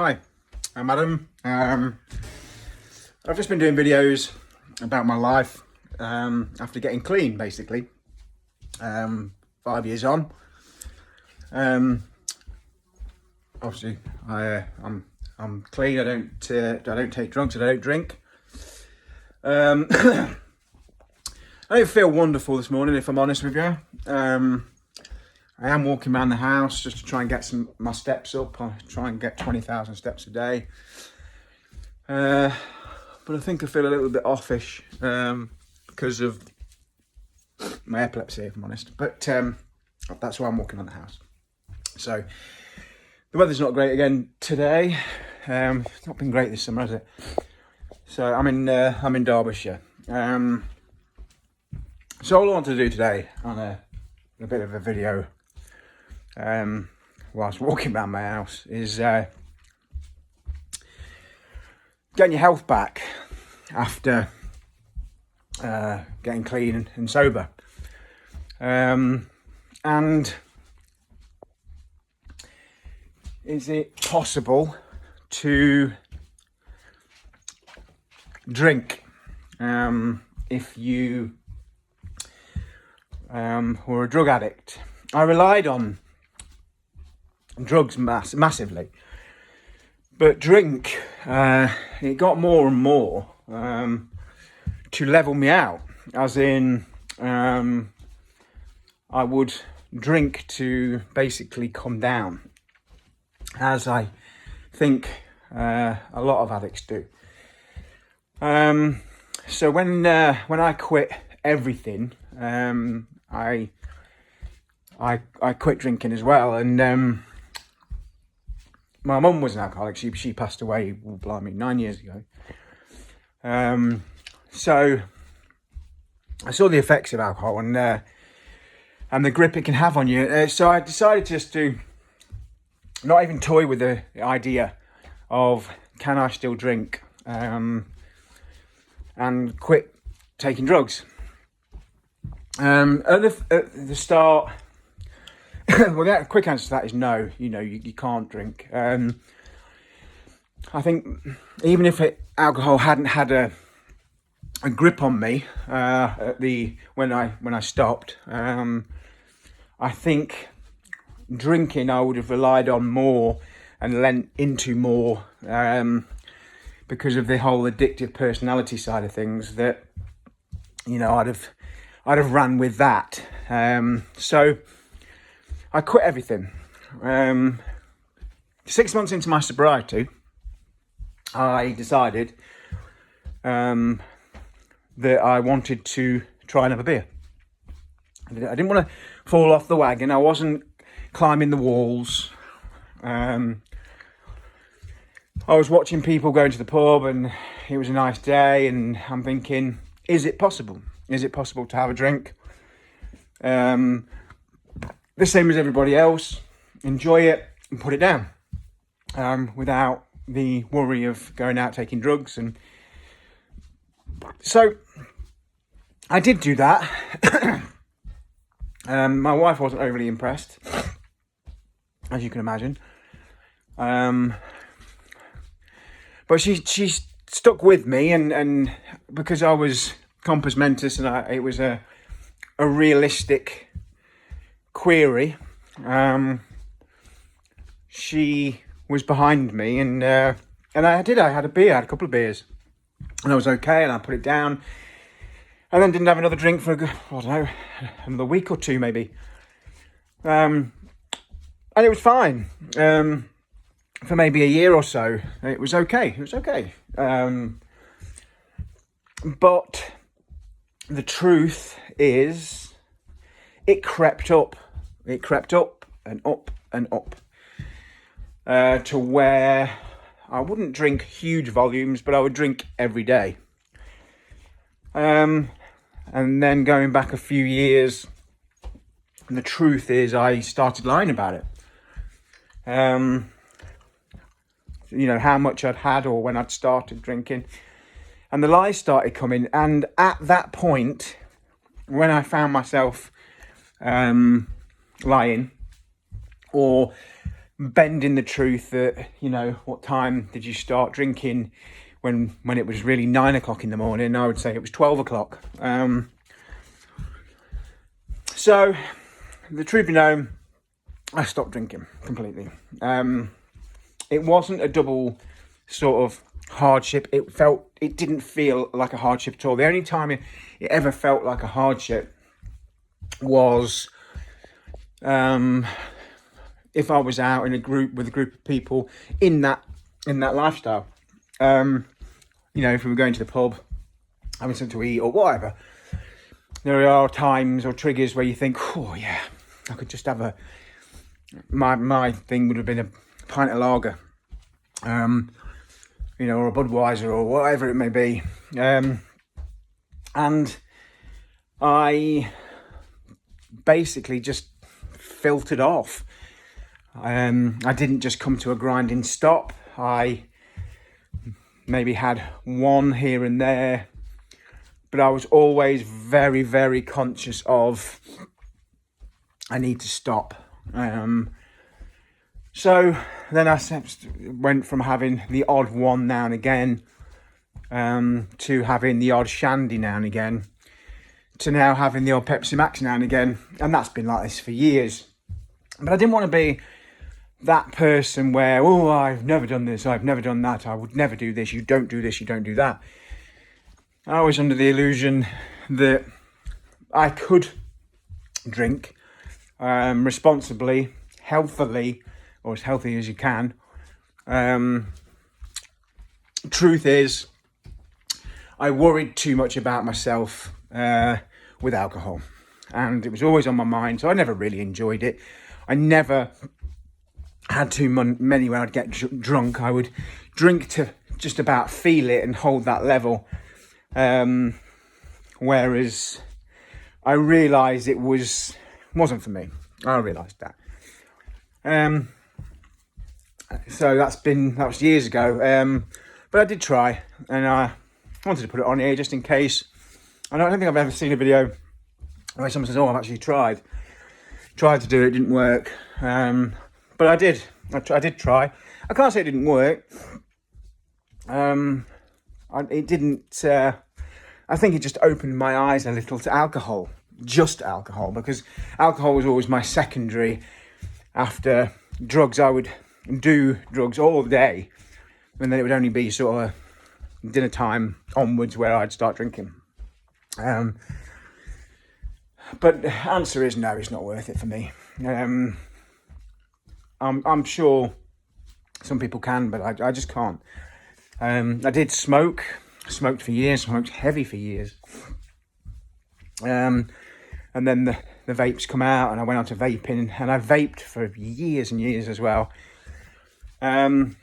Hi, I'm Adam. I've just been doing videos about my life after getting clean, basically. 5 years on. Obviously, I'm clean. I don't take drugs. I don't drink. I don't feel wonderful this morning, if I'm honest with you. I am walking around the house just to try and get my steps up. I try and get 20,000 steps a day. But I think I feel a little bit offish because of my epilepsy, if I'm honest. But that's why I'm walking around the house. So the weather's not great again today. It's not been great this summer, has it? So I'm in Derbyshire. So all I want to do today on a bit of a video whilst walking around my house is getting your health back after getting clean and sober. And is it possible to drink if you were a drug addict? I relied on drugs massively, but drink, it got more and more to level me out, as in I would drink to basically come down, as I think a lot of addicts do. So when I quit everything, I quit drinking as well, and my mum was an alcoholic. She passed away, 9 years ago. So I saw the effects of alcohol and the grip it can have on you. So I decided just to not even toy with the idea of can I still drink, and quit taking drugs. At the start, well, the quick answer to that is no. You can't drink. I think even if alcohol hadn't had a grip on me when I stopped, I think drinking I would have relied on more and lent into more because of the whole addictive personality side of things. That I'd have ran with that. So I quit everything. 6 months into my sobriety, I decided that I wanted to try and have a beer. I didn't want to fall off the wagon. I wasn't climbing the walls. I was watching people going to the pub, and it was a nice day, and I'm thinking, is it possible? Is it possible to have a drink? The same as everybody else, enjoy it and put it down, without the worry of going out taking drugs. And so I did do that. My wife wasn't overly impressed, as you can imagine, but she stuck with me, and because I was compos mentis and it was a realistic query, she was behind me, and I had a beer. I had a couple of beers, and I was okay, and I put it down, and then didn't have another drink for another week or two maybe, and it was fine for maybe a year or so. It was okay. But the truth is, it crept up and up and up, to where I wouldn't drink huge volumes, but I would drink every day. And then going back a few years, and the truth is I started lying about it. How much I'd had or when I'd started drinking. And the lies started coming. And at that point, when I found myself lying, or bending the truth that, you know, what time did you start drinking when it was really 9 o'clock in the morning? I would say it was 12 o'clock. So the truth be known, I stopped drinking completely. It wasn't a double sort of hardship. It didn't feel like a hardship at all. The only time it ever felt like a hardship was if I was out in a group with a group of people in that lifestyle. You know, if we were going to the pub, having something to eat or whatever, there are times or triggers where you think, oh yeah, I could just have my thing would have been a pint of lager, you know, or a Budweiser or whatever it may be. And I basically just filtered off. I didn't just come to a grinding stop. I maybe had one here and there, but I was always very, very conscious of, I need to stop. So then I went from having the odd one now and again, to having the odd shandy now and again, to now having the odd Pepsi Max now and again. And that's been like this for years. But I didn't want to be that person where, oh, I've never done this, I've never done that, I would never do this, you don't do this, you don't do that. I was under the illusion that I could drink responsibly, healthily, or as healthy as you can. Truth is, I worried too much about myself with alcohol, and it was always on my mind, so I never really enjoyed it. I never had too many when I'd get drunk. I would drink to just about feel it and hold that level. Whereas I realised it wasn't for me. I realised that. So that was years ago. But I did try, and I wanted to put it on here just in case. I don't think I've ever seen a video where someone says, "Oh, I've actually tried to do it, it didn't work." But I did. I did try. I can't say it didn't work. It didn't. I think it just opened my eyes a little to alcohol, just alcohol, because alcohol was always my secondary. After drugs, I would do drugs all day, and then it would only be sort of dinner time onwards where I'd start drinking. But the answer is no, it's not worth it for me. I'm sure some people can, but I just can't. I did smoked for years, smoked heavy for years. And then the vapes come out, and I went on to vaping, and I vaped for years and years as well. And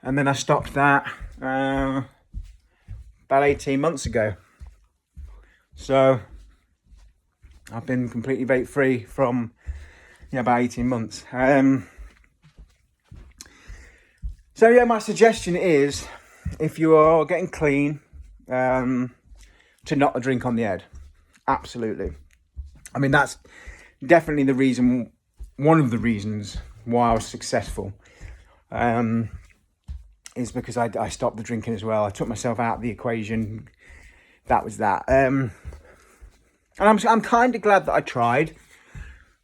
then I stopped that about 18 months ago. So I've been completely vape free from about 18 months. So yeah, my suggestion is, if you are getting clean, to not drink on the head. Absolutely. I mean, that's definitely one of the reasons why I was successful, is because I stopped the drinking as well. I took myself out of the equation. That was that. And I'm kind of glad that I tried,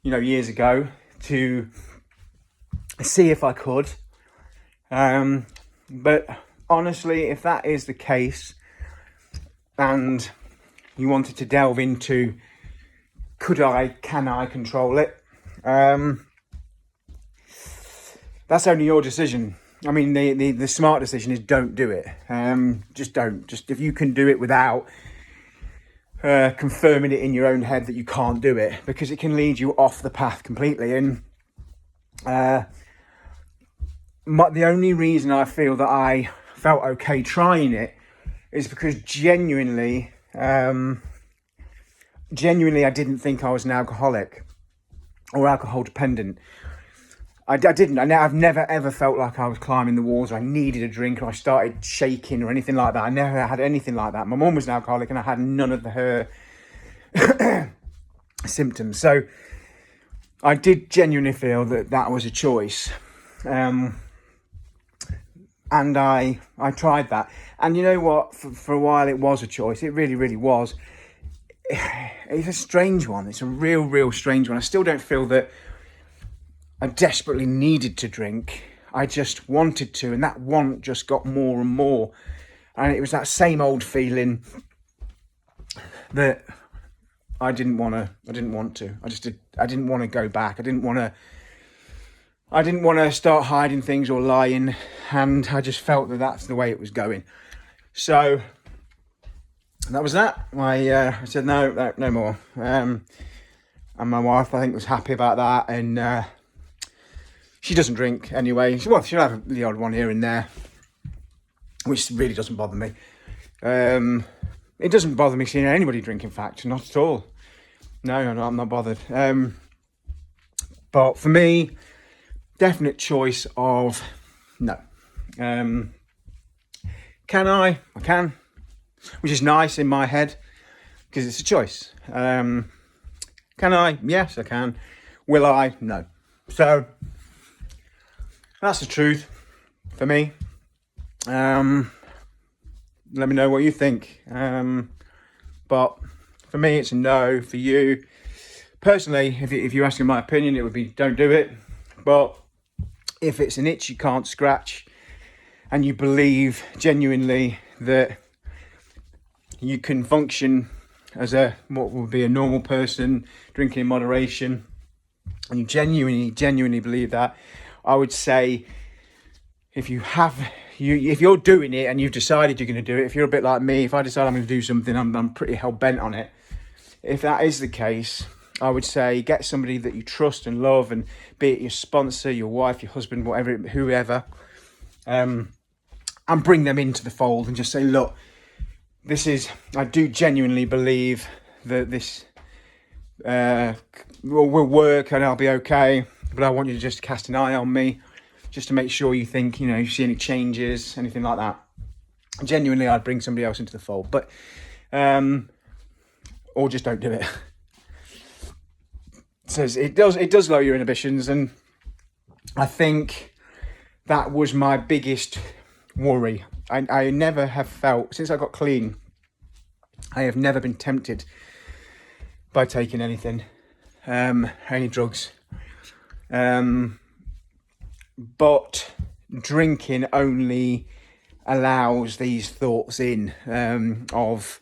years ago, to see if I could. But honestly, if that is the case, and you wanted to delve into, can I control it? That's only your decision. I mean, the smart decision is don't do it. Just don't. Just if you can do it without confirming it in your own head that you can't do it, because it can lead you off the path completely. And the only reason I feel that I felt okay trying it is because genuinely I didn't think I was an alcoholic or alcohol dependent. I didn't. I've never ever felt like I was climbing the walls, or I needed a drink, or I started shaking or anything like that. I never had anything like that. My mum was an alcoholic, and I had none of her symptoms. So I did genuinely feel that was a choice. And I tried that, and you know what? For a while, it was a choice. It really, really was. It's a strange one. It's a real strange one. I still don't feel that I desperately needed to drink. I just wanted to, and that want just got more and more. And it was that same old feeling that I didn't want to. I didn't want to. I didn't want to go back. I didn't want to start hiding things or lying, and I just felt that that's the way it was going. So that was that. I said no more. And my wife, I think, was happy about that, and she doesn't drink anyway. Well, she'll have the odd one here and there, which really doesn't bother me. It doesn't bother me seeing anybody drink, in fact, not at all. No, I'm not bothered. But for me, definite choice of no. Can I? I can, which is nice in my head because it's a choice. Can I? Yes, I can. Will I? No. So that's the truth for me. Let me know what you think. But for me, it's a no. For you, personally, if you're asking my opinion, it would be don't do it. But if it's an itch you can't scratch, and you believe genuinely that you can function as what would be a normal person, drinking in moderation, and you genuinely believe that, I would say if you're doing it and you've decided you're going to do it, if you're a bit like me, if I decide I'm going to do something, I'm pretty hell bent on it. If that is the case, I would say get somebody that you trust and love, and be it your sponsor, your wife, your husband, whatever, whoever, and bring them into the fold and just say, look, I do genuinely believe that this will work and I'll be okay, but I want you to just cast an eye on me, just to make sure you think, you see any changes, anything like that. Genuinely, I'd bring somebody else into the fold, but, or just don't do it. So it does lower your inhibitions, and I think that was my biggest worry. I never have felt, since I got clean, I have never been tempted by taking anything, any drugs. But drinking only allows these thoughts in, of,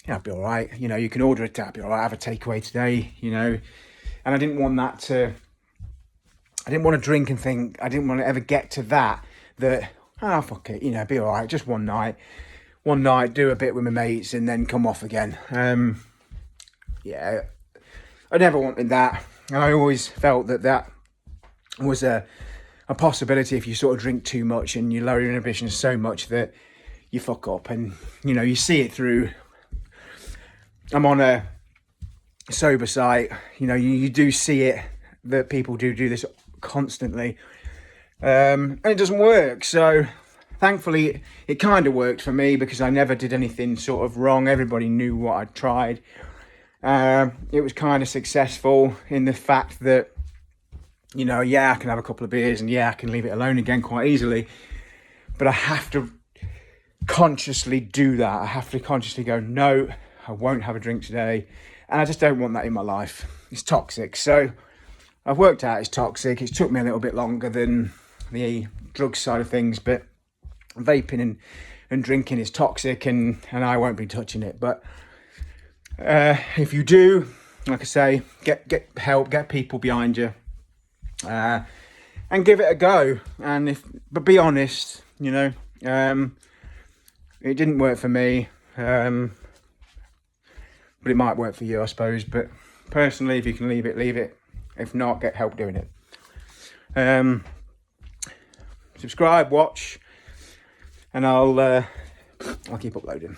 I'll be all right. You can order it, I'll be all right, have a takeaway today, and I didn't want to drink and think, I didn't want to ever get to that, fuck it, be all right, just one night, do a bit with my mates and then come off again. I never wanted that. And I always felt that was a possibility if you sort of drink too much and you lower your inhibitions so much that you fuck up. And, you see it through. I'm on a sober site, you do see it, that people do this constantly, and it doesn't work. So thankfully it kind of worked for me, because I never did anything sort of wrong. Everybody knew what I'd tried. It was kind of successful in the fact that, I can have a couple of beers and I can leave it alone again quite easily, but I have to consciously do that. I have to consciously go, no, I won't have a drink today. And I just don't want that in my life. It's toxic. So I've worked out it's toxic. It's took me a little bit longer than the drug side of things, but vaping and drinking is toxic, and I won't be touching it. But if you do, like I say, get help, get people behind you, and give it a go. But be honest, it didn't work for me. But it might work for you, I suppose. But personally, if you can leave it. If not, get help doing it. Subscribe, watch, and I'll keep uploading.